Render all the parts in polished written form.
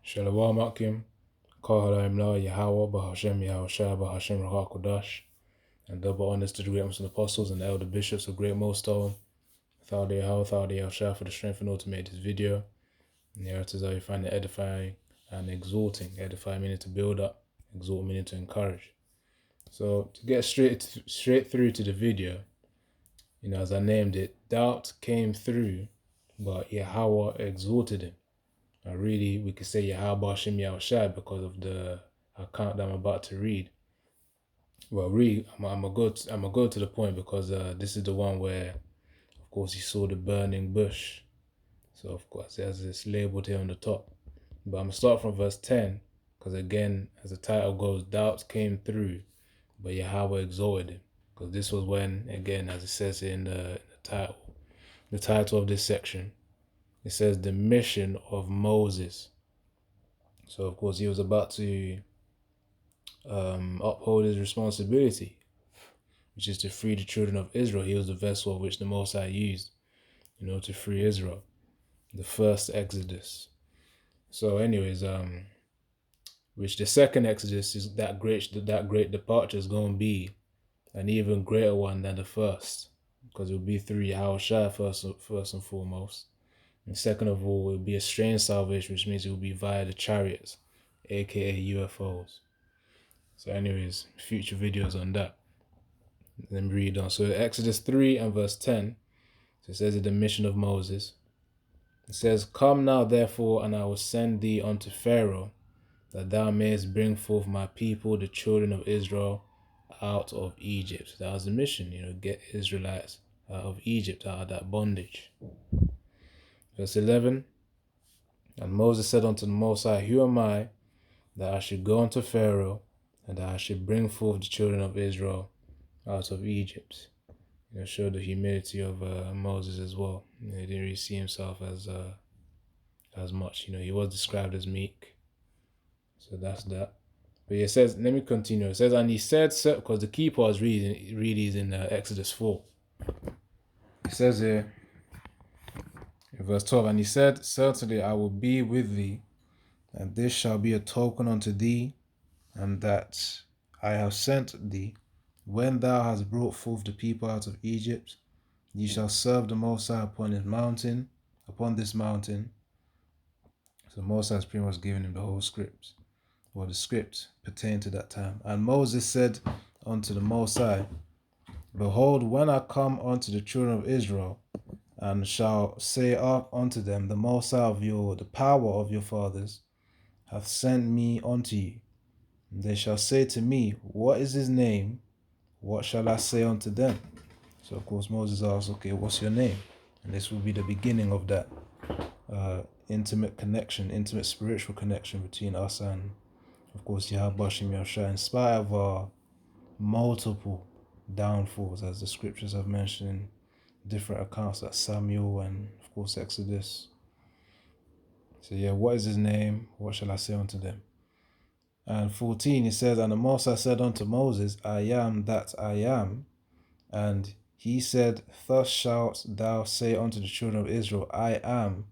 Shalom Akim, Kahalaim La, Yahawah, Bahashem, Yahushua, Bahashem, Rahak Kodash, and double honors to the great Muslim apostles and the elder bishops of Great Millstone. Without the Yahawah, without the Yahushua, for the strength and all to make this video. And the earth is how you find it edifying and exhorting. Edify meaning to build up, exhort meaning to encourage. So to get straight through to the video, as I named it, doubt came through, but Yahawah exhorted him. And really, we could say Yahawah Shem Yahushua because of the account that I'm about to read. Well, really, I'm gonna go to the point because this is the one where, of course, he saw the burning bush. So, of course, there's this labeled here on the top. But I'm gonna start from verse 10 because, again, as the title goes, doubts came through, but Yahawah exhorted him. Because this was when, again, as it says in the title of this section, it says the mission of Moses. So, of course, he was about to uphold his responsibility, which is to free the children of Israel. He was the vessel of which the Most High used, to free Israel, the first Exodus. So, anyways, which the second Exodus is that great departure is going to be an even greater one than the first, because it will be through Yahushua first and foremost. And second of all, it will be a strange salvation, which means it will be via the chariots, aka UFOs. So anyways, future videos on that. Let me read on. So Exodus 3 and verse 10, so it says, the mission of Moses. It says, come now therefore, and I will send thee unto Pharaoh, that thou mayest bring forth my people, the children of Israel, out of Egypt. That was the mission, get Israelites out of Egypt, out of that bondage. Verse 11, and Moses said unto the Most High, who am I, that I should go unto Pharaoh, and that I should bring forth the children of Israel out of Egypt? Show the humility of Moses as well. He didn't really see himself as much. He was described as meek. So that's that. But it says, let me continue. It says, and he said, because the key part really is in Exodus 4. It says here, in verse 12, and he said, certainly I will be with thee, and this shall be a token unto thee, and that I have sent thee. When thou hast brought forth the people out of Egypt, ye shall serve the Most High upon this mountain. So Most High has pretty much given him the whole script, or the script pertained to that time. And Moses said unto the Most High, behold, when I come unto the children of Israel, and shall say unto them, the Most High the power of your fathers hath sent me unto you. And they shall say to me, what is his name? What shall I say unto them? So of course Moses asked, okay, what's your name? And this will be the beginning of that intimate spiritual connection between us and, of course, Yahawah Shem Yahushua, in spite of our multiple downfalls, as the scriptures have mentioned in different accounts, like Samuel and, of course, Exodus. So yeah, what is his name? What shall I say unto them? And 14, it says, and the Most High said unto Moses, I am that I am. And he said, thus shalt thou say unto the children of Israel, I am,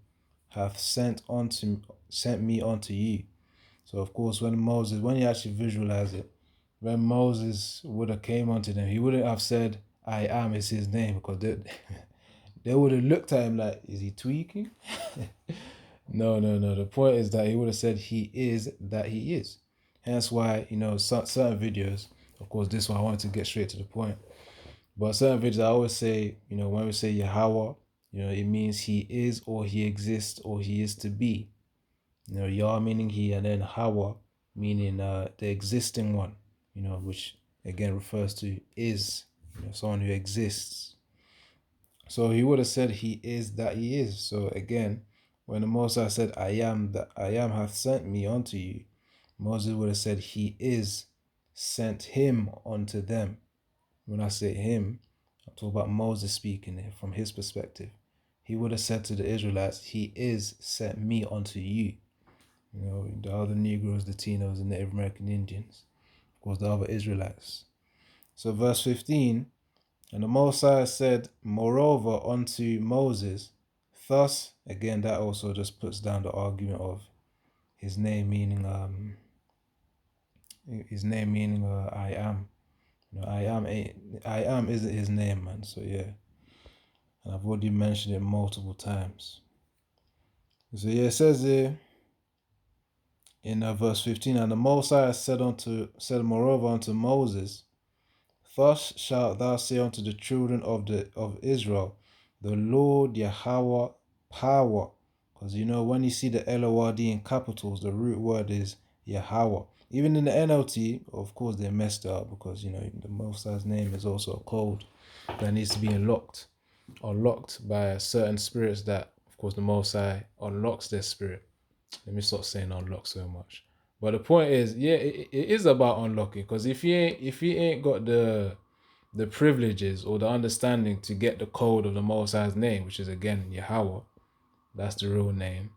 hath sent me unto you. So of course, when you actually visualize it, when Moses would have came unto them, he wouldn't have said, I am is his name, because they would have looked at him like, is he tweaking? No. The point is that he would have said, he is that he is. Hence why, certain videos, of course, this one I wanted to get straight to the point. But certain videos, I always say, when we say Yahawah, it means he is, or he exists, or he is to be. Yah meaning he, and then Hawa meaning the existing one, which again refers to is, someone who exists. So he would have said he is that he is. So again, when the Most High said, I am that I am hath sent me unto you, Moses would have said he is sent him unto them. When I say him, I'm talking about Moses speaking here from his perspective. He would have said to the Israelites, he is sent me unto you. The other Negroes, Latinos, and Native American Indians. Of course, the other Israelites. So verse 15, and the Most High said, moreover, unto Moses, thus, again, that also just puts down the argument of his name meaning I am. I am isn't his name, man. So yeah, and I've already mentioned it multiple times. So yeah, it says here in verse 15, and the Most High said moreover unto Moses, thus shalt thou say unto the children of Israel, the Lord Yahawah power. Because when you see the LORD in capitals, the root word is Yahawah. Even in the NLT, of course, they messed it up because the Most High's name is also a code that needs to be unlocked by certain spirits that, of course, the Most High unlocks their spirit. Let me stop saying unlock so much. But the point is, yeah, it is about unlocking. Because if you ain't got the privileges or the understanding to get the code of the Most High's name, which is again Yahawah, that's the real name.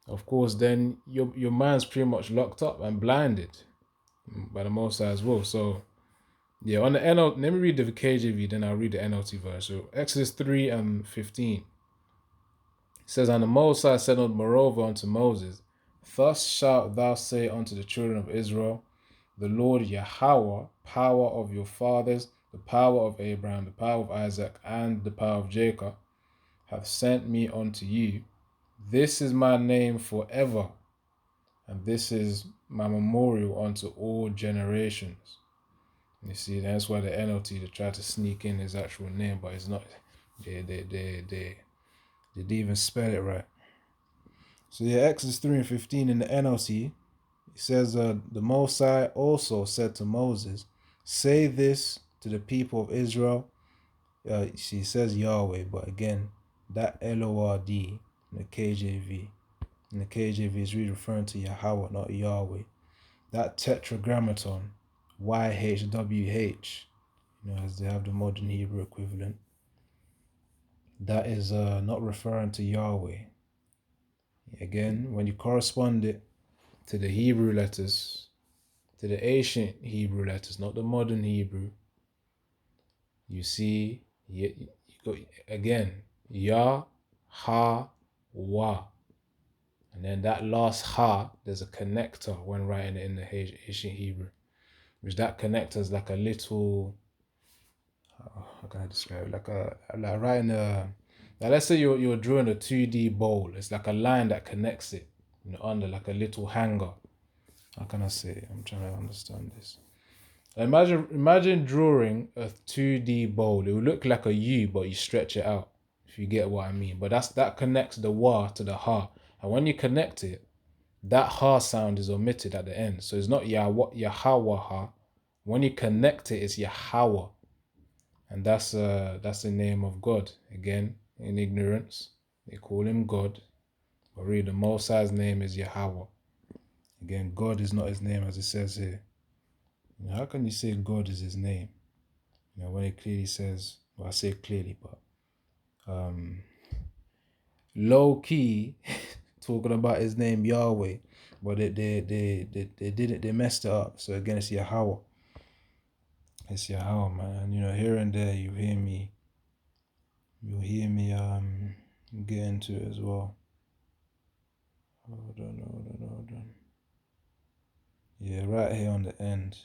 Of course, then your mind's pretty much locked up and blinded by the Most High as well. So yeah, on the NLT, let me read the KJV, then I'll read the NLT verse. So Exodus 3:15. It says, and the Most High said moreover unto Moses, thus shalt thou say unto the children of Israel, the Lord Yahawah, power of your fathers, the power of Abraham, the power of Isaac, and the power of Jacob, hath sent me unto you. This is my name forever, and this is my memorial unto all generations. You see, that's why the NLT, they try to sneak in his actual name, but it's not. They didn't even spell it right. So yeah, Exodus 3:15 in the NLT, it says, the Most High also said to Moses, say this to the people of Israel. She says Yahweh, but again, that LORD in the KJV. In the KJV is really referring to Yahawah, not Yahweh. That tetragrammaton, YHWH, as they have the modern Hebrew equivalent, that is not referring to Yahweh. Again, when you correspond it to the Hebrew letters, to the ancient Hebrew letters, not the modern Hebrew, you see, you go again, Yah, Ha, Wa. And then that last Ha, there's a connector when writing it in the ancient Hebrew, which that connector is like a little, how can I describe it? Like writing like let's say you're drawing a 2D bowl. It's like a line that connects it, under like a little hanger. How can I say it? I'm trying to understand this. Imagine drawing a 2D bowl. It will look like a U, but you stretch it out, if you get what I mean. But that connects the Wa to the Ha. And when you connect it, that Ha sound is omitted at the end. So it's not Yahawah Ha. When you connect it, it's Yahawah. And that's the name of God. Again, in ignorance, they call him God. But really, the Most High's name is Yahawah. Again, God is not his name, as it says here. How can you say God is his name? When it clearly says, well, I say clearly, but low key talking about his name Yahweh, but they messed it up. So again, it's Yahawah. It's Yahawah, man. And here and there you'll hear me get into it as well. Hold on. Yeah, right here on the end,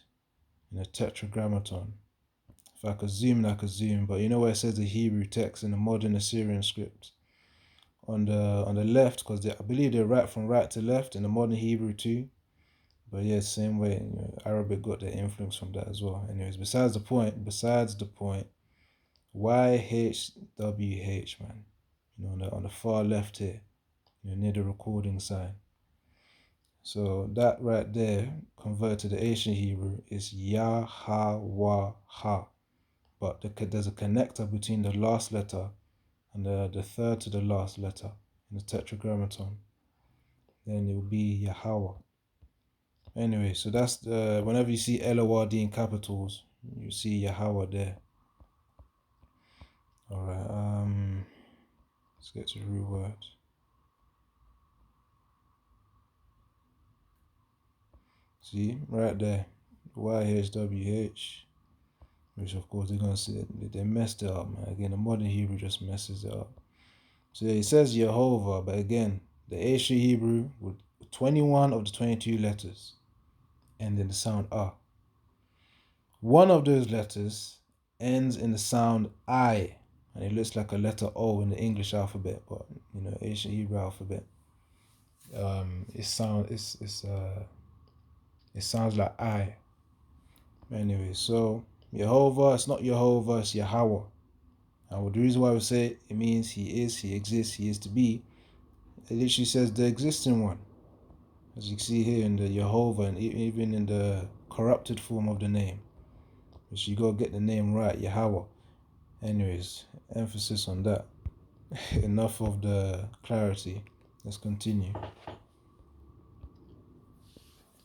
in the tetragrammaton. If I could zoom, I could zoom, but where it says the Hebrew text in the modern Assyrian script? On the left, because I believe they write from right to left in the modern Hebrew too. But yeah, same way, Arabic got their influence from that as well. Anyways, besides the point, YHWH, man. On the far left here, near the recording sign. So that right there, converted to the ancient Hebrew, is Yahawah Ha. But there's a connector between the last letter and the third to the last letter in the tetragrammaton. Then it will be Yahawah. Anyway, so that's whenever you see LORD in capitals, you see Yahawah there. Alright, let's get to the root word. See, right there, YHWH, which of course they're going to see they messed it up, man. Again, the modern Hebrew just messes it up. So yeah, it says Jehovah, but again, the ancient Hebrew would 21 of the 22 letters end in the sound ah. One of those letters ends in the sound I, and it looks like a letter O in the English alphabet, but ancient Hebrew alphabet. It sounds like I. Anyway, so Yahawah, it's not Yahawah, it's Yahawah. And the reason why we say it means he is, he exists, he is to be, it literally says the existing one. As you can see here in the Yahawah, and even in the corrupted form of the name. So you gotta get the name right, Yahawah. Anyways, emphasis on that. Enough of the clarity. Let's continue.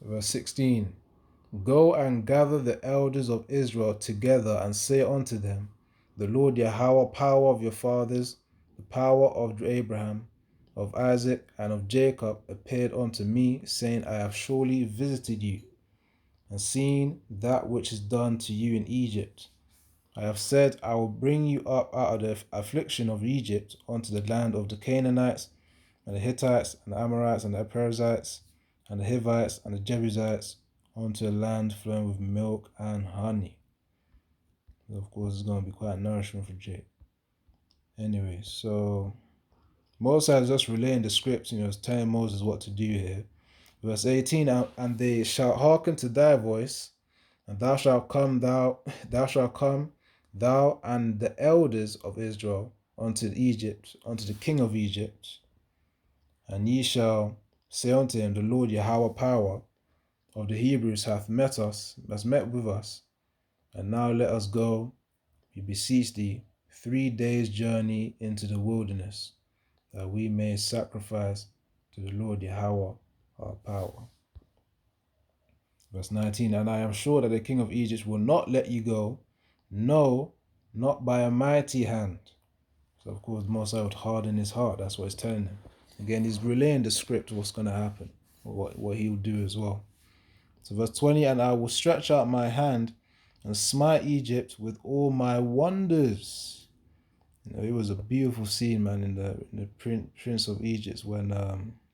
Verse 16. Go and gather the elders of Israel together and say unto them, the Lord Yahawah, power of your fathers, the power of Abraham, of Isaac, and of Jacob, appeared unto me, saying, I have surely visited you, and seen that which is done to you in Egypt. I have said, I will bring you up out of the affliction of Egypt unto the land of the Canaanites, and the Hittites, and the Amorites, and the Perizzites, and the Hivites, and the Jebusites, onto a land flowing with milk and honey. Of course, it's going to be quite nourishing for Jake. Anyway, so Moses is just relaying the script, telling Moses what to do here. Verse 18, and they shall hearken to thy voice, and thou shalt come, thou and the elders of Israel unto Egypt, unto the king of Egypt, and ye shall say unto him, the Lord Yahawah, power of the Hebrews hath met with us, and now let us go, we beseech thee, 3 days' journey into the wilderness, that we may sacrifice to the Lord Yahawah our power. Verse 19, and I am sure that the king of Egypt will not let you go, no, not by a mighty hand. So of course Moses would harden his heart. That's what he's telling him. Again, he's relaying the script of what's going to happen, or what he will do as well. So verse 20, and I will stretch out my hand and smite Egypt with all my wonders. It was a beautiful scene, man, in the Prince of Egypt, when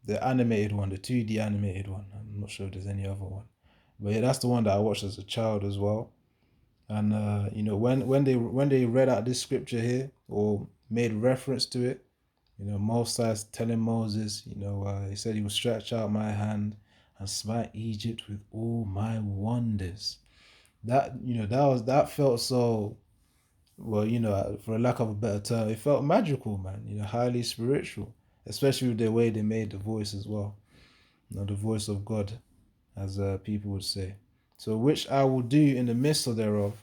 the animated one, the 2D animated one. I'm not sure if there's any other one. But yeah, that's the one that I watched as a child as well. And when they read out this scripture here, or made reference to it, Moses telling Moses, he said he will stretch out my hand and smite Egypt with all my wonders. That that felt so, well, for a lack of a better term, it felt magical, man. Highly spiritual, especially with the way they made the voice as well. The voice of God, as people would say. So which I will do in the midst of thereof,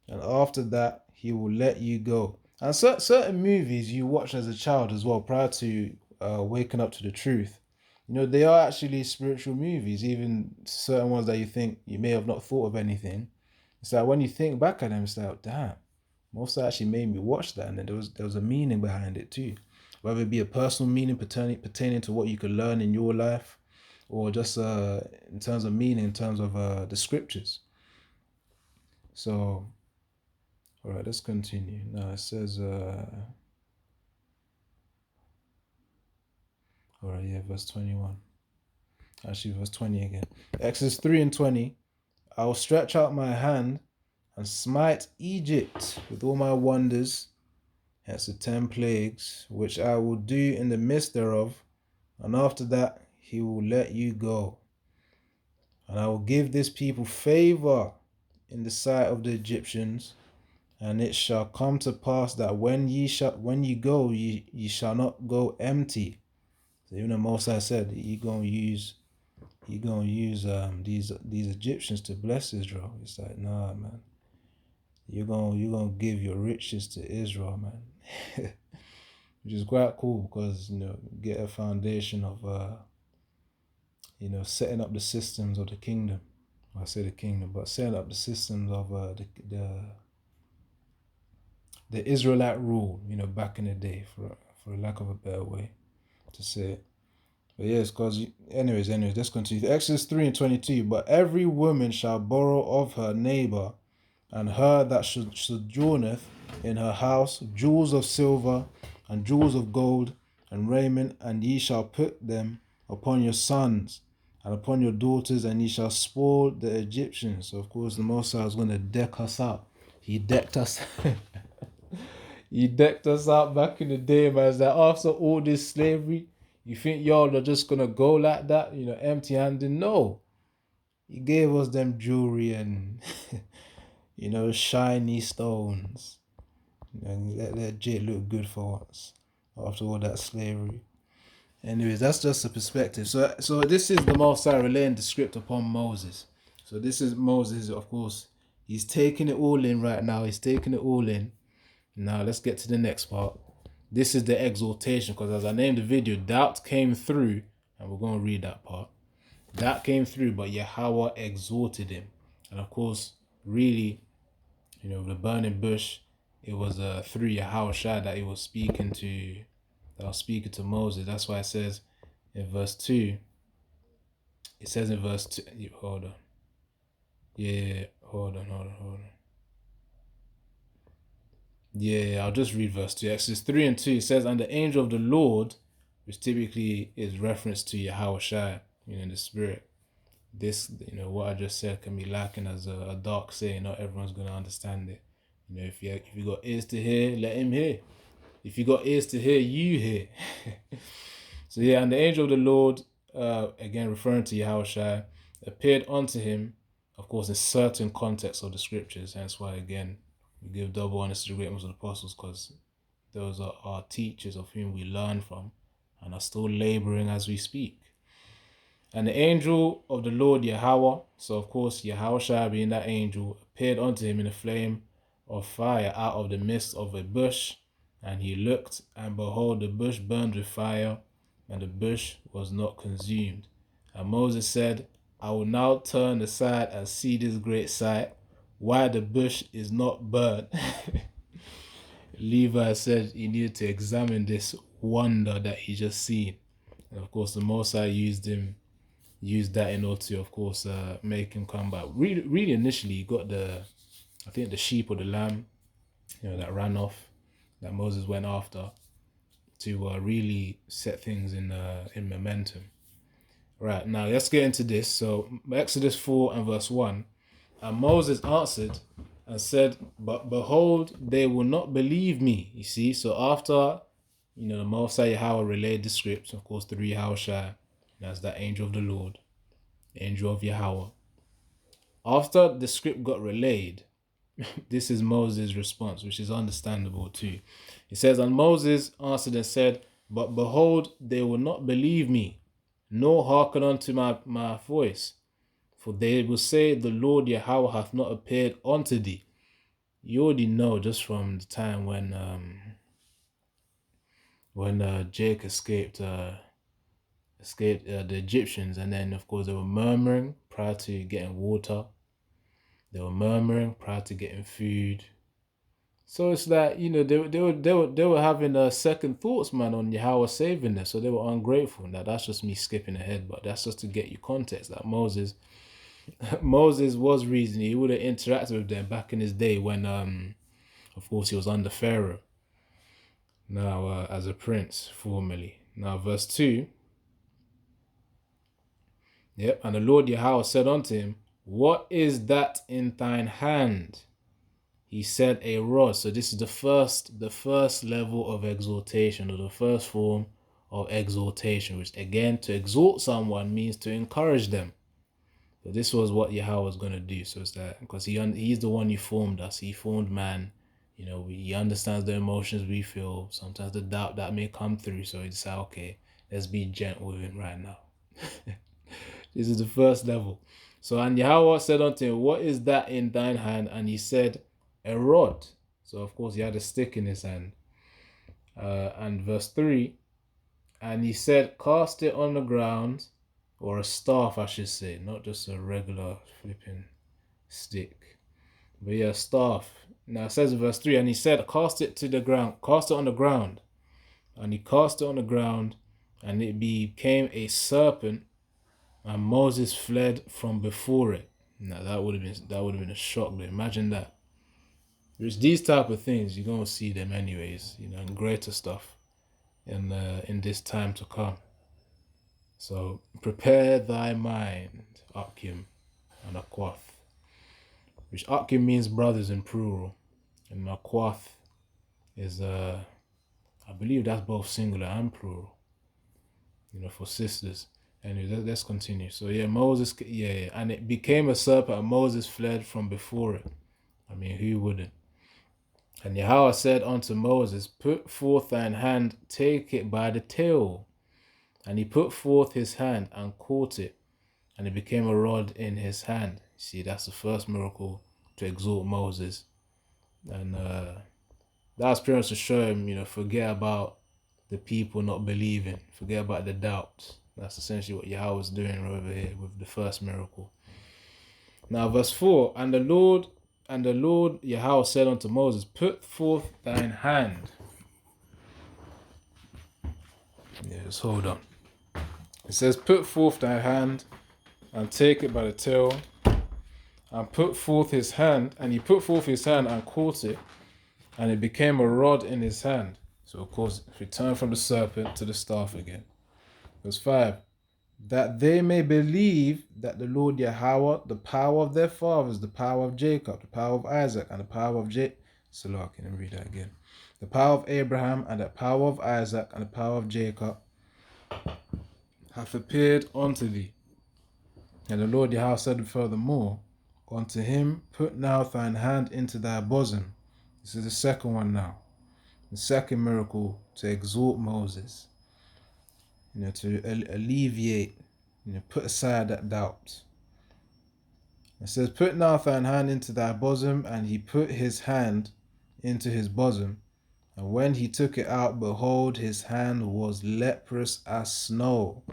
and after that he will let you go. And certain movies you watch as a child as well, prior to waking up to the truth, they are actually spiritual movies. Even certain ones that you think you may have not thought of anything, it's like when you think back at them, it's like, damn, most actually made me watch that, and then there was a meaning behind it too, whether it be a personal meaning pertaining to what you could learn in your life, or just in terms of meaning, in terms of the scriptures. So, all right, let's continue. Now it says, all right, yeah, verse 21. Actually, verse 20 again. Exodus 3 and 20. I will stretch out my hand and smite Egypt with all my wonders. That's the 10 plagues, which I will do in the midst thereof. And after that, he will let you go. And I will give this people favor in the sight of the Egyptians. And it shall come to pass that when you go, ye shall not go empty. So even the Most High said, He gonna use these Egyptians to bless Israel. It's like, nah, man. You're gonna give your riches to Israel, man. Which is quite cool, because get a foundation of setting up the systems of the kingdom. I say the kingdom, but setting up the systems of the Israelite rule, back in the day, for lack of a better way to say it. But yes, because anyways, let's continue. Exodus 3 and 22. But every woman shall borrow of her neighbor, and her that sojourneth in her house, jewels of silver and jewels of gold and raiment, and ye shall put them upon your sons and upon your daughters, and ye shall spoil the Egyptians. So of course the Most High was going to deck us out. He decked us. He decked us out back in the day, man. It's like after all this slavery, you think y'all are just gonna go like that, empty-handed? No. He gave us them jewelry and shiny stones. And let Jay look good for once after all that slavery. Anyways, that's just a perspective. So this is the Most High relaying the script upon Moses. So this is Moses, of course. He's taking it all in right now. He's taking it all in. Now let's get to the next part. This is the exhortation, because as I named the video, doubt came through, and we're going to read that part. Doubt came through, but Yahawah exhorted him. And of course, really, the burning bush, it was through Yahawah that he was speaking to Moses. That's why it says in verse 2. It says in verse 2. Hold on. Yeah, hold on. Yeah, I'll just read verse 2. Exodus 3 and 2, it says, and the angel of the Lord, which typically is reference to Yahawah, the spirit. This, what I just said can be likened as a dark saying. Not everyone's going to understand it. If you got ears to hear, let him hear. If you got ears to hear, you hear. So yeah, and the angel of the Lord, again referring to Yahawah, appeared unto him, of course, in certain contexts of the scriptures. Hence why, again, we give double honors to the great ones of the apostles, because those are our teachers of whom we learn from and are still laboring as we speak. And the angel of the Lord Yahawah, so of course Yahawah being that angel, appeared unto him in a flame of fire out of the midst of a bush. And he looked, and behold, the bush burned with fire, and the bush was not consumed. And Moses said, I will now turn aside and see this great sight, why the bush is not burnt. Levi said he needed to examine this wonder that he just seen. And of course, the Most High used that in order to, of course, make him come back. Really initially, he got the sheep or the lamb, that ran off, that Moses went after, to really set things in momentum. Right, now let's get into this. So Exodus 4 and verse 1. And Moses answered and said, but behold, they will not believe me. You see, so after, the Most High Yahawah relayed the scripts, of course, through Yahawah, that's that angel of the Lord, angel of Yahawah. After the script got relayed, this is Moses' response, which is understandable too. It says, and Moses answered and said, but behold, they will not believe me, nor hearken unto my voice. For they will say, the Lord Yahawah hath not appeared unto thee. You already know just from the time when Jake escaped the Egyptians, and then of course they were murmuring prior to getting water. They were murmuring prior to getting food. So it's like, they were having second thoughts, man, on Yahawah saving them. So they were ungrateful. Now that's just me skipping ahead, but that's just to get you context that Moses was reasoning. He would have interacted with them back in his day when, of course, he was under Pharaoh. Now, as a prince, formerly. Now, verse 2. Yep, and the Lord Yahawah said unto him, what is that in thine hand? He said, a rod. So this is the first level of exhortation, or the first form of exhortation, which again, to exhort someone means to encourage them. So this was what Yahawah was going to do. So it's that, because he's the one who formed us. He formed man. He understands the emotions we feel. Sometimes the doubt that may come through. So he said, okay, let's be gentle with him right now. This is the first level. So, and Yahawah said unto him, what is that in thine hand? And he said, a rod. So of course he had a stick in his hand. And verse 3, and he said, cast it on the ground, or a staff, I should say, not just a regular flipping stick, but yeah, a staff. Now it says in verse 3, and he said, cast it on the ground. And he cast it on the ground, and it became a serpent, and Moses fled from before it. Now that would have been a shock. But imagine that. There's these type of things, you're gonna see them anyways, and greater stuff in this time to come. So prepare thy mind, Akim and Akwath, which Akim means brothers in plural, and Akwath is I believe that's both singular and plural, for sisters. Anyway, let's continue. So yeah, Moses, and it became a serpent, and Moses fled from before it. I mean, who wouldn't? And Yahawah said unto Moses, put forth thine hand, take it by the tail. And he put forth his hand and caught it, and it became a rod in his hand. See, that's the first miracle to exalt Moses. And that's pretty much to show him, forget about the people not believing, forget about the doubts. That's essentially what Yahweh was doing over here with the first miracle. Now, verse 4, and the Lord Yahweh said unto Moses, put forth thine hand. Yeah, just hold on. It says, put forth thy hand and take it by the tail, and put forth his hand, and he put forth his hand and caught it, and it became a rod in his hand. So, of course, if we turn from the serpent to the staff again. Verse 5, that they may believe that the Lord Yahawah, the power of their fathers, the power of Jacob, the power of Isaac, and the power of Salah, can I read that again? The power of Abraham, and the power of Isaac, and the power of Jacob, hath appeared unto thee. And the Lord Yahweh said furthermore unto him, put now thine hand into thy bosom. This is the second one now. The second miracle to exhort Moses, to alleviate, put aside that doubt. It says, put now thine hand into thy bosom, and he put his hand into his bosom. And when he took it out, behold, his hand was leprous as snow.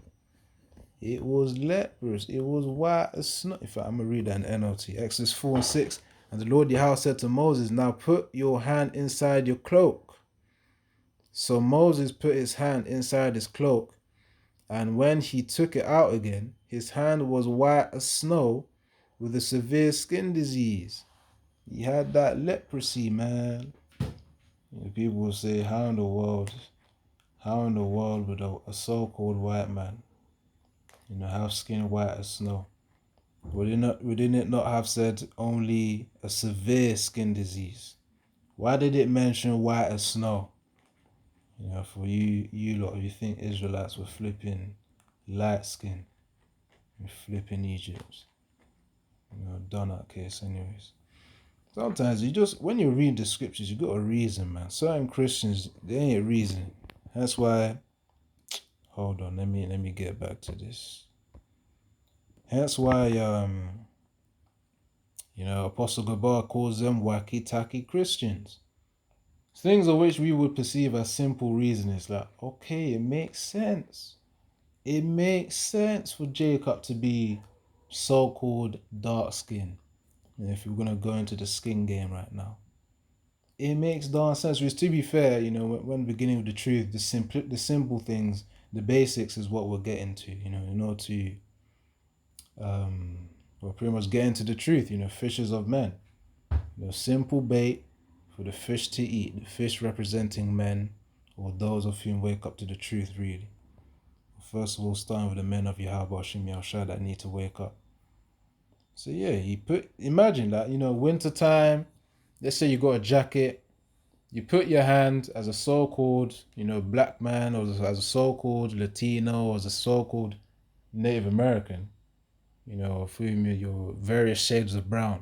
It was leprous. It was white as snow. In fact, I'm going to read that in NLT. Exodus 4 and 6. And the Lord Yahweh said to Moses, now put your hand inside your cloak. So Moses put his hand inside his cloak, and when he took it out again, his hand was white as snow with a severe skin disease. He had that leprosy, man. People will say, how in the world would a so-called white man, have skin white as snow? Wouldn't it not have said only a severe skin disease? Why did it mention white as snow? For you lot, you think Israelites were flipping light skin, flipping Egypt. Done that case anyways. Sometimes when you read the scriptures, you got a reason, man. Certain Christians, they ain't reasoning. That's why, hold on, let me get back to this. Hence why, Apostle Gabar calls them wacky-tacky Christians. Things of which we would perceive as simple reasoning. It's like, okay, it makes sense. It makes sense for Jacob to be so-called dark-skinned. If we're going to go into the skin game right now. It makes darn sense. Which, to be fair, when beginning with the truth, the simple things, the basics is what we're getting to, in order to, we're pretty much getting to the truth, fishers of men. Simple bait for the fish to eat, the fish representing men, or those of whom wake up to the truth, really. First of all, starting with the men of Yahawah that need to wake up. So yeah, imagine that, winter time, let's say you got a jacket, you put your hand as a so-called, black man, or as a so-called Latino, or as a so-called Native American, of whom you're various shades of brown.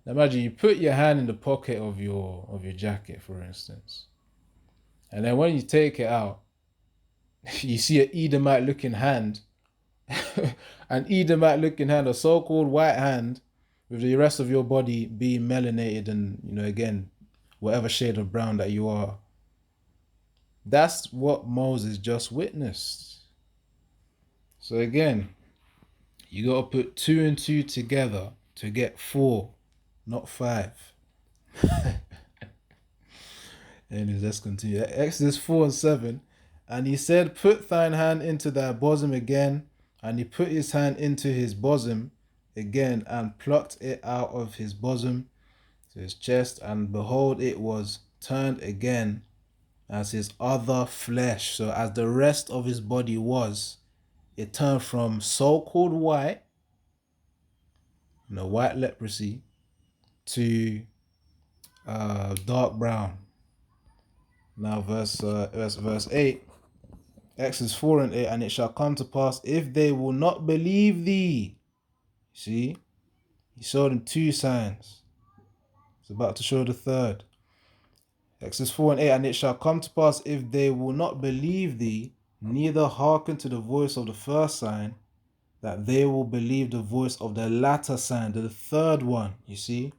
Now imagine you put your hand in the pocket of your jacket, for instance, and then when you take it out, you see an Edomite-looking hand, a so-called white hand, with the rest of your body being melanated and, again, whatever shade of brown that you are. That's what Moses just witnessed. So again, you got to put 2 and 2 together to get 4, not 5. Anyways, let's continue. Exodus 4 and 7. And he said, put thine hand into thy bosom again. And he put his hand into his bosom again and plucked it out of his bosom to his chest. And behold, it was turned again as his other flesh. So as the rest of his body was, it turned from so-called white, white leprosy, to dark brown. Now verse 8, Exodus 4 and 8, and it shall come to pass if they will not believe thee. See, he showed them 2 signs. It's about to show the third. Exodus 4 and 8, and it shall come to pass if they will not believe thee, neither hearken to the voice of the first sign, that they will believe the voice of the latter sign, the third one. You see,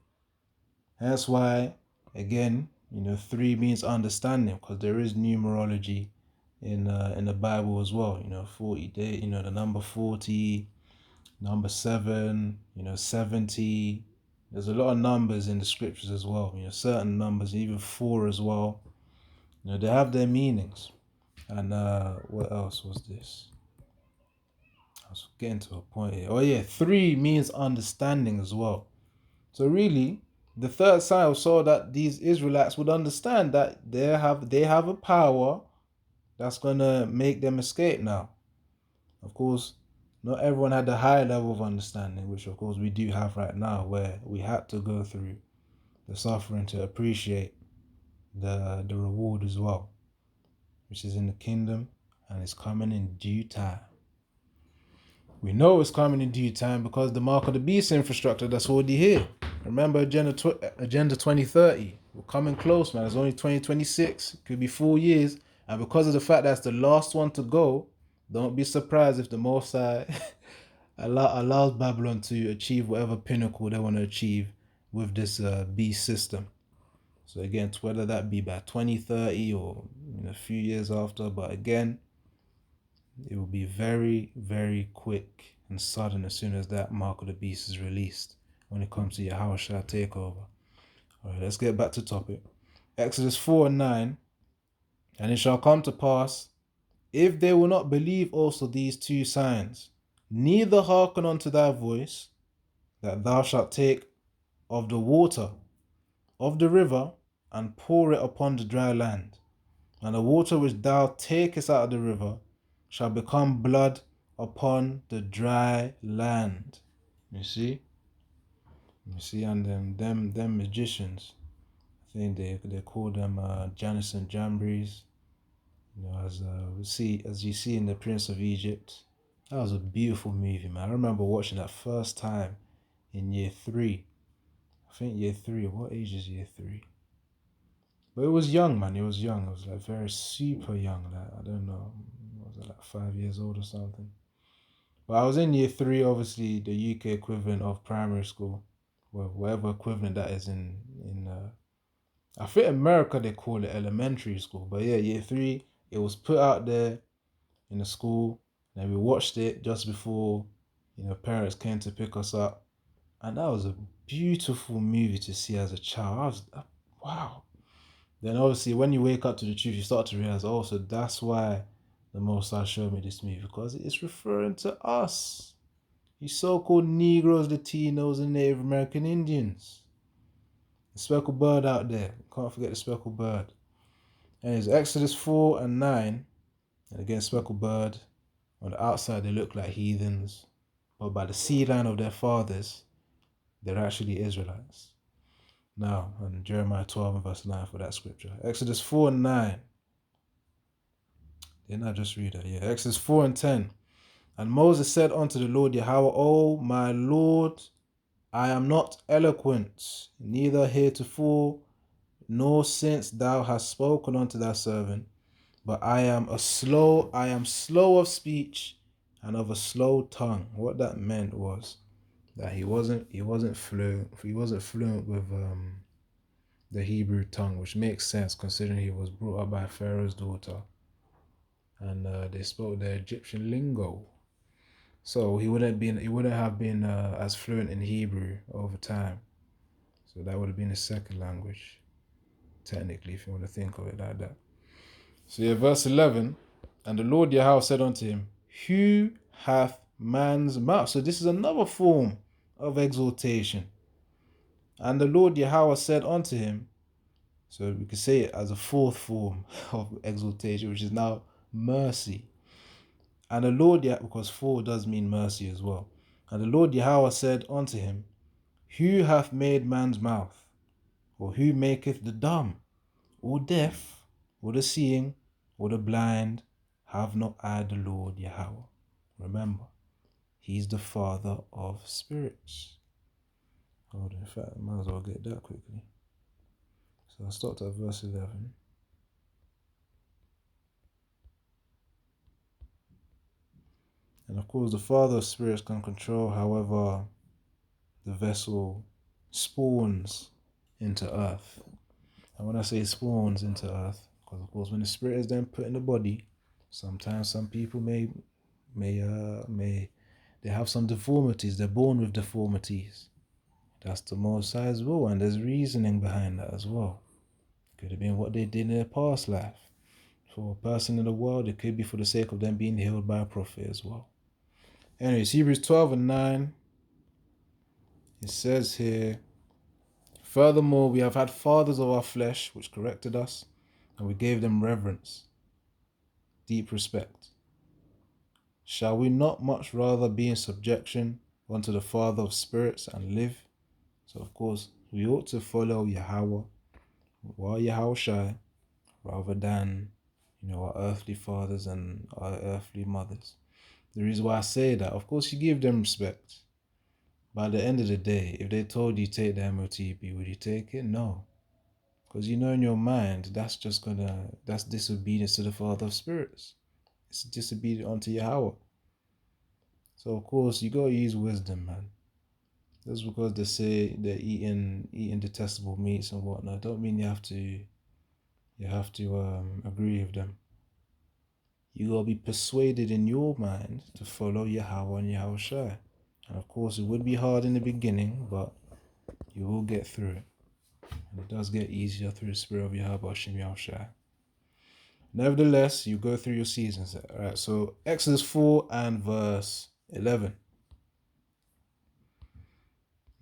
that's why, again, 3 means understanding, because there is numerology in the Bible as well. 40 days. The number 40, number 7. 70. There's a lot of numbers in the scriptures as well. Certain numbers, even 4 as well. They have their meanings. And what else was this? I was getting to a point here. Oh yeah, 3 means understanding as well. So really, the third sign saw that these Israelites would understand that they have a power that's gonna make them escape now. Of course, not everyone had the high level of understanding, which of course we do have right now, where we had to go through the suffering to appreciate the reward as well, which is in the kingdom, and it's coming in due time. We know it's coming in due time because the mark of the beast infrastructure that's already here. Remember Agenda 2030. We're coming close, man. It's only 2026. It could be 4 years. And because of the fact that's the last one to go, don't be surprised if the Most High allows Babylon to achieve whatever pinnacle they want to achieve with this beast system. So again, whether that be by 2030 or a few years after, but again, it will be very, very quick and sudden as soon as that mark of the beast is released when it comes to Yahawah takeover. Alright, let's get back to topic. Exodus 4 and 9. And it shall come to pass, if they will not believe also these 2 signs, neither hearken unto thy voice, that thou shalt take of the water of the river and pour it upon the dry land. And the water which thou takest out of the river shall become blood upon the dry land. You see? And then them magicians, I think they call them Janus and Jambres. As you see in The Prince of Egypt. That was a beautiful movie, man. I remember watching that first time in year 3. I think year 3. What age is year 3? But it was young, man. It was young. It was like very super young. Like, I don't know. Was it like 5 years old or something? But I was in year 3, obviously the UK equivalent of primary school. Well, whatever equivalent that is in I think America they call it elementary school. But yeah, year 3, it was put out there in the school. And we watched it just before, parents came to pick us up. And that was a beautiful movie to see as a child. Wow. Then obviously when you wake up to the truth, you start to realize, oh, so that's why the Most High showed me this movie, because it's referring to us. You so-called Negroes, Latinos, and Native American Indians. The speckled bird out there. Can't forget the speckled bird. And it's Exodus 4 and 9. And again, speckled bird. On the outside, they look like heathens. But by the seed line of their fathers, they're actually Israelites. Now, and Jeremiah 12 and verse 9 for that scripture. Exodus 4 and 9. Didn't I just read that? Yeah. Exodus 4 and 10. And Moses said unto the Lord Yahawah, O my Lord, I am not eloquent, neither heretofore, nor since thou hast spoken unto thy servant, but I am slow of speech and of a slow tongue. What that meant was that he wasn't fluent with the Hebrew tongue, which makes sense considering he was brought up by Pharaoh's daughter, and they spoke the Egyptian lingo. So he wouldn't have been as fluent in Hebrew over time. So that would have been his second language, technically, if you want to think of it like that. So yeah, verse 11, and the Lord Yahweh said unto him, who hath man's mouth? So this is another form of exaltation. And the Lord Yahweh said unto him, so we could say it as a fourth form of exaltation, which is now mercy. And the Lord, because 4 does mean mercy as well. And the Lord Yahawah said unto him, Who hath made man's mouth? Or who maketh the dumb, or deaf, or the seeing, or the blind? Have not I the Lord Yahawah? Remember, he's the Father of spirits. Hold on, in fact, I might as well get that quickly. So I stopped at verse 11. And of course, the Father of spirits can control however the vessel spawns into earth. And when I say spawns into earth, because of course when the spirit is then put in the body, sometimes some people may they have some deformities. They're born with deformities. That's the Most High's will, and there's reasoning behind that as well. Could have been what they did in their past life. For a person in the world, it could be for the sake of them being healed by a prophet as well. Anyways, Hebrews 12 and 9, it says here, Furthermore, we have had fathers of our flesh which corrected us, and we gave them reverence, deep respect. Shall we not much rather be in subjection unto the Father of spirits and live? So, of course, we ought to follow Yahawah, or Yahushua, rather than, our earthly fathers and our earthly mothers. The reason why I say that, of course, you give them respect. But at the end of the day, if they told you take the MOTB, would you take it? No. Because you know in your mind, that's disobedience to the Father of spirits. It's disobedience unto Yahweh. So of course you gotta use wisdom, man. Just because they say they're eating detestable meats and whatnot, don't mean you have to agree with them. You gotta be persuaded in your mind to follow Yahweh and Yahushua. And of course it would be hard in the beginning, but you will get through it. And it does get easier through the spirit of Yahweh Hashem Yahushua. Nevertheless, you go through your seasons. All right, so Exodus 4 and verse 11.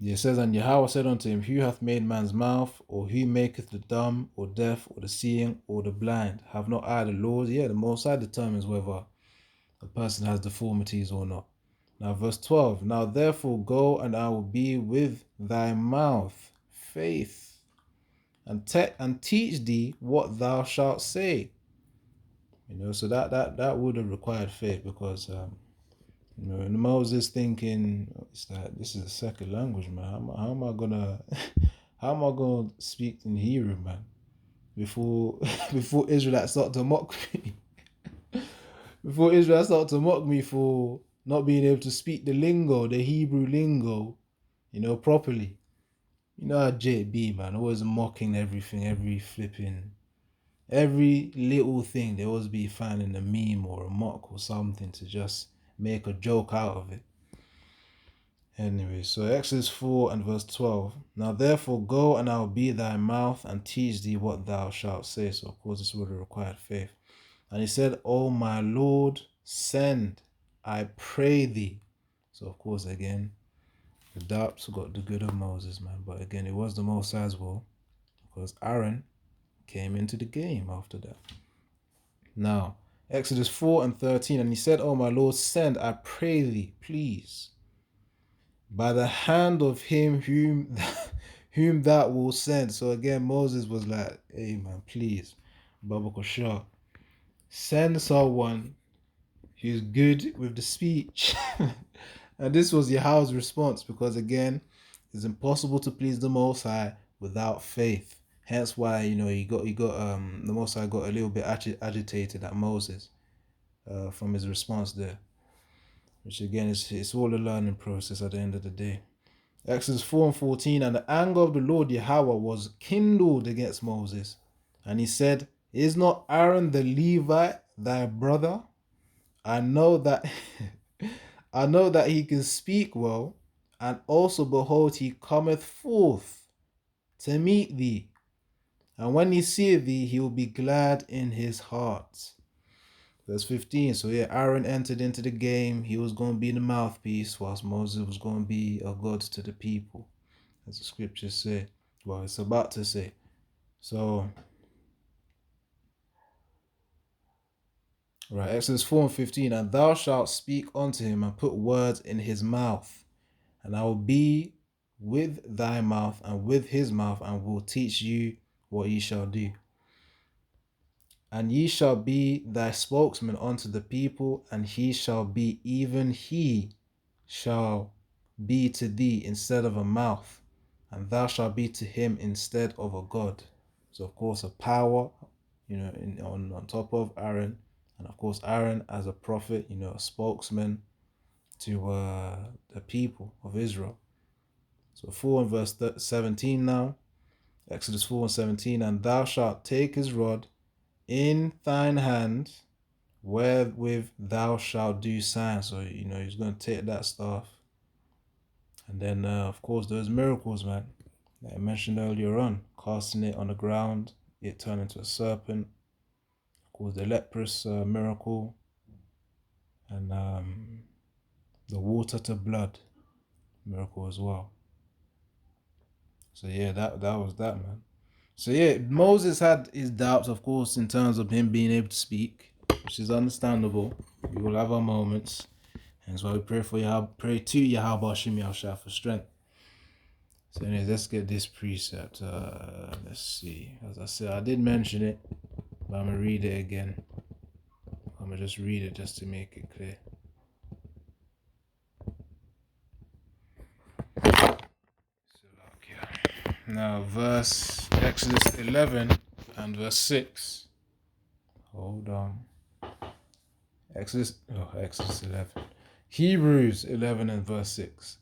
It says, And Yahweh said unto him, Who hath made man's mouth, or who maketh the dumb, or deaf, or the seeing, or the blind? Have not I the Lord? Yeah, the Most High determines whether a person has deformities or not. Now, verse 12. Now therefore go, and I will be with thy mouth, faith, and teach thee what thou shalt say. So that would have required faith, because and Moses thinking, it's that this is a second language, man. How am I gonna how am I gonna speak in Hebrew, man? Before before Israelites start to mock me. Before Israelites start to mock me for not being able to speak the lingo, the Hebrew lingo, properly. You know how JB, man, always mocking everything, every little thing. They always be finding a meme or a mock or something to just make a joke out of it. Anyway, so Exodus 4 and verse 12. Now therefore go, and I will be thy mouth, and teach thee what thou shalt say. So of course this would have required faith. And he said, O my Lord, send, I pray thee. So of course again, the doubts got the good of Moses, man. But again, it was the Most High's will, because Aaron came into the game after that. Now, Exodus 4 and 13. And he said, O my Lord, send, I pray thee, please, by the hand of him whom thou will send. So again, Moses was like, hey man, please, Baba Kosha, send someone who's good with the speech. And this was Yahweh's response, because again, it's impossible to please the Most High without faith. Hence why, he got the Most High got a little bit agitated at Moses from his response there. Which again, it's all a learning process at the end of the day. Exodus 4 and 14. And the anger of the Lord Yahweh was kindled against Moses. And he said, Is not Aaron the Levite thy brother? I know that I know that he can speak well, and also behold, he cometh forth to meet thee. And when he seeth thee, he will be glad in his heart. Verse 15. So yeah, Aaron entered into the game. He was going to be the mouthpiece, whilst Moses was going to be a God to the people, as the scriptures say. Well, it's about to say. So Right, Exodus 4:15, and thou shalt speak unto him and put words in his mouth, and I will be with thy mouth and with his mouth, and will teach you what ye shall do. And ye shall be thy spokesman unto the people, and he shall be, even he shall be to thee instead of a mouth, and thou shalt be to him instead of a God. So of course a power, on top of Aaron, and of course Aaron as a prophet, a spokesman to the people of Israel. So 4 and verse 17 now, Exodus 4:17, and thou shalt take his rod in thine hand, wherewith thou shalt do signs. So he's going to take that staff, and then of course those miracles, man, that I mentioned earlier on, casting it on the ground, it turned into a serpent. Of course, the leprous miracle, and the water to blood miracle as well. So yeah, that was that, man. So yeah, Moses had his doubts, of course, in terms of him being able to speak, which is understandable. We will have our moments, and that's why we pray to Yahawah Exhorted for strength. So anyways, let's get this precept. Let's see. As I said, I did mention it, but I'm gonna read it again. I'm gonna just read it just to make it clear. Now, verse Exodus 11 and verse 6. Hold on. Exodus 11. Hebrews 11 and verse 6.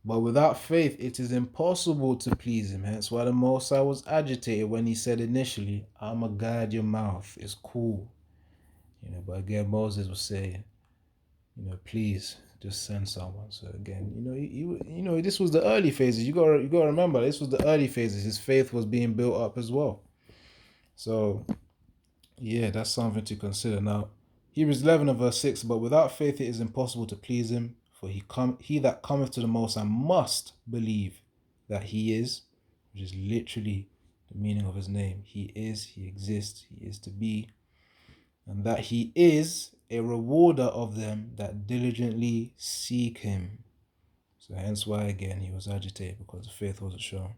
But without faith it is impossible to please him. Hence why the Most High was agitated when he said initially, I'ma guide your mouth. It's cool. But again, Moses was saying, please just send someone. So again, this was the early phases. You gotta remember, this was the early phases. His faith was being built up as well. So yeah, that's something to consider. Now, Hebrews 11 and verse 6, but without faith it is impossible to please him, for he that cometh to the Most High must believe that he is, which is literally the meaning of his name. He is, he exists, he is to be, and that he is a rewarder of them that diligently seek him. So hence why again he was agitated, because the faith wasn't shown.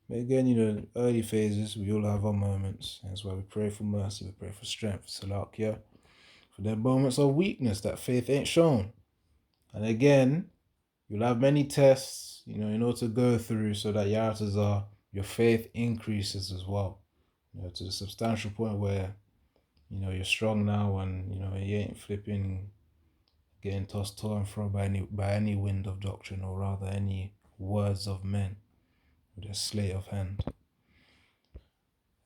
But again, early phases, we all have our moments. That's why we pray for mercy, we pray for strength, Salakia, for their moments of weakness that faith ain't shown. And again, you'll have many tests, in order to go through, so that your faith increases as well. To the substantial point where, you're strong now, and you ain't flipping, getting tossed to and fro by any wind of doctrine, or rather any words of men with a sleight of hand.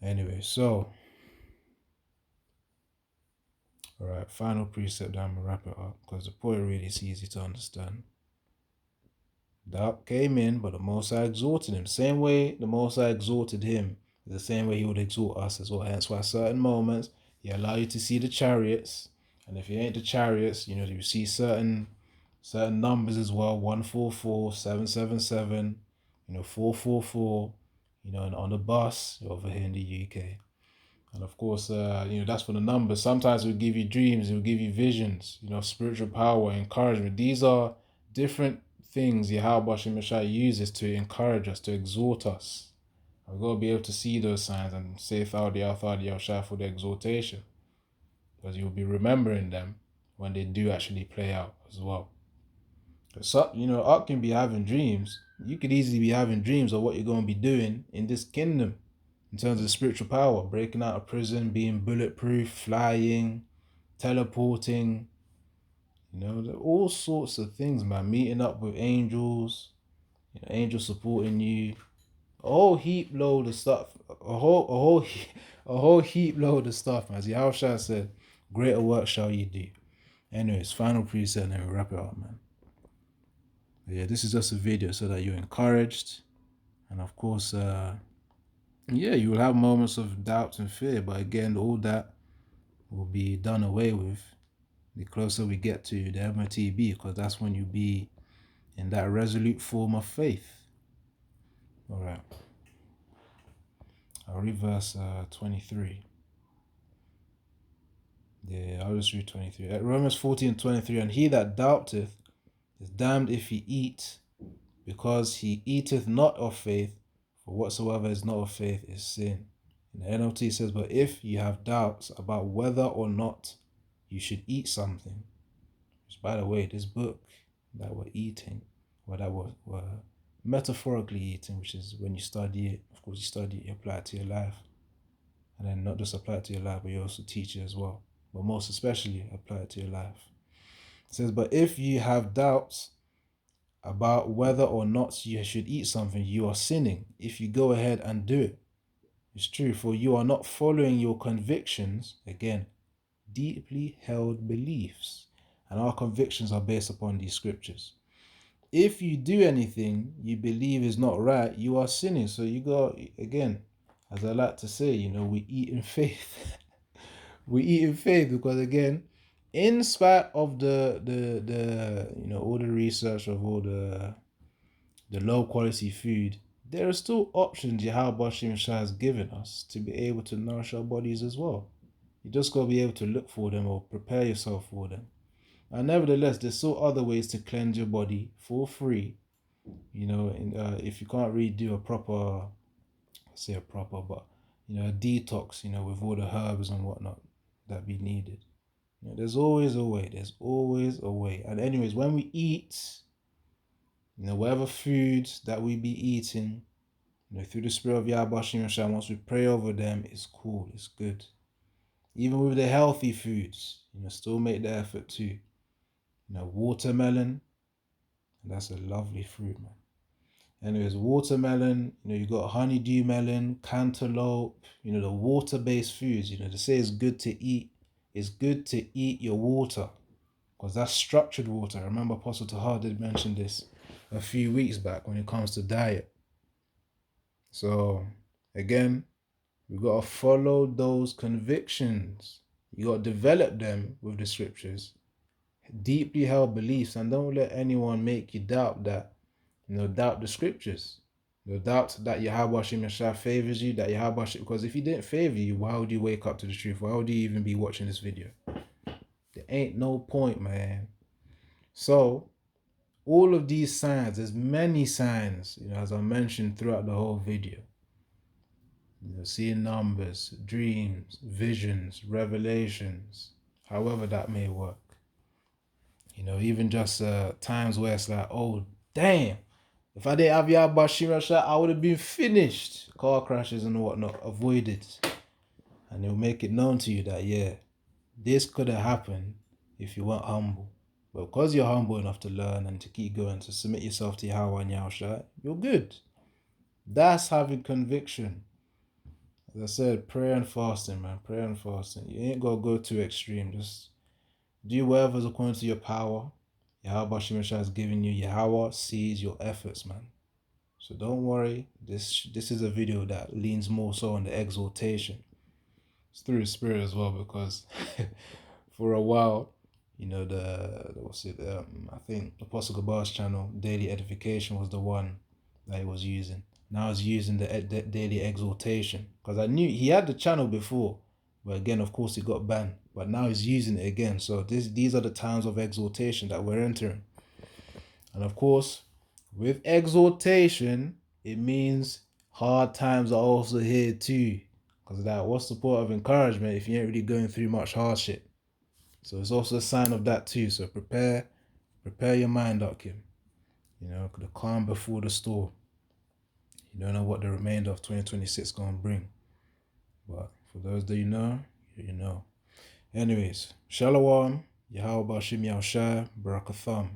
Anyway, so all right, final precept, I'm gonna wrap it up, because the point really is easy to understand. Doubt came in, but the Most High exhorted him. Same way the Most High exhorted him, the same way he would exhort us as well. Hence why certain moments he allow you to see the chariots, and if you ain't the chariots, you see certain numbers as well. 144, 777, 444, and on the bus over here in the UK. And of course, that's for the numbers. Sometimes it will give you dreams, it will give you visions, spiritual power, encouragement. These are different things Yahawah Shemashai uses to encourage us, to exhort us. We've got to be able to see those signs and say Thadiyah Shah for the exhortation, because you'll be remembering them when they do actually play out as well. So, Art can be having dreams. You could easily be having dreams of what you're going to be doing in this kingdom in terms of spiritual power, breaking out of prison, being bulletproof, flying, teleporting, all sorts of things, man. Meeting up with angels, angels supporting you, a whole heap load of stuff, a whole heap load of stuff, man. As Yahawah said, greater work shall you do. Anyways, final preset, and then we wrap it up, man. But yeah, this is just a video so that you're encouraged, and of course, you will have moments of doubt and fear, but again, all that will be done away with the closer we get to the MOTB, because that's when you be in that resolute form of faith. All right. I'll read verse 23. Yeah, I'll just read 23. At Romans 14:23, and he that doubteth is damned if he eat, because he eateth not of faith, for whatsoever is not of faith is sin. And the NLT says, but if you have doubts about whether or not you should eat something, which by the way, this book that we're eating, or that we're metaphorically eating, which is when you study it, of course you study it, you apply it to your life. And then not just apply it to your life, but you also teach it as well. But most especially apply it to your life. It says, but if you have doubts about whether or not you should eat something, you are sinning if you go ahead and do it. It's true, for you are not following your convictions, again, deeply held beliefs. And our convictions are based upon these scriptures. If you do anything you believe is not right, you are sinning. So you go, again, as I like to say, we eat in faith. We eat in faith because, again, in spite of the all the research of all the low quality food, there are still options Yahawah has given us to be able to nourish our bodies as well. You just got to be able to look for them or prepare yourself for them. And nevertheless, there's still other ways to cleanse your body for free. If you can't really do a proper, but a detox, with all the herbs and whatnot that be needed. There's always a way. There's always a way. And anyways, when we eat, whatever foods that we be eating, through the spirit of Yahawah, once we pray over them, it's cool, it's good. Even with the healthy foods, still make the effort too. Watermelon, that's a lovely fruit, man. Anyways, watermelon, you got honeydew melon, cantaloupe, the water-based foods, they say it's good to eat. It's good to eat your water, because that's structured water. I remember Apostle Tahar did mention this a few weeks back when it comes to diet. So, again, we got to follow those convictions. You got to develop them with the scriptures, deeply held beliefs, and don't let anyone make you doubt that, doubt the scriptures. No doubt that Yahawah favors you, that Yahawah, because if he didn't favor you, why would you wake up to the truth? Why would you even be watching this video? There ain't no point, man. So, all of these signs, there's many signs, as I mentioned throughout the whole video. Seeing numbers, dreams, visions, revelations, however that may work. Even just times where it's like, oh, damn, if I didn't have Yahawah, I would have been finished. Car crashes and whatnot, avoided. And it'll make it known to you that, yeah, this could have happened if you weren't humble. But because you're humble enough to learn and to keep going, to submit yourself to Yahawah and Yahusha, you're good. That's having conviction. As I said, prayer and fasting, man. Prayer and fasting. You ain't got to go too extreme. Just do whatever's according to your power. Yahawah has given you. Yahawah sees your efforts, man. So don't worry. This is a video that leans more so on the exhortation. It's through the spirit as well, because for a while, I think Apostle Gabar's channel, Daily Edification, was the one that he was using. Now he's using the Daily Exhortation, because I knew he had the channel before, but again, of course, he got banned. But now he's using it again. So these are the times of exhortation that we're entering. And of course, with exhortation, it means hard times are also here too. Because what's the point of encouragement if you ain't really going through much hardship? So it's also a sign of that too. So prepare your mind up, Kim. The calm before the storm. You don't know what the remainder of 2026 gonna bring. But for those that you know. Anyways, Shalom, Yahawah Shai, Barakatham.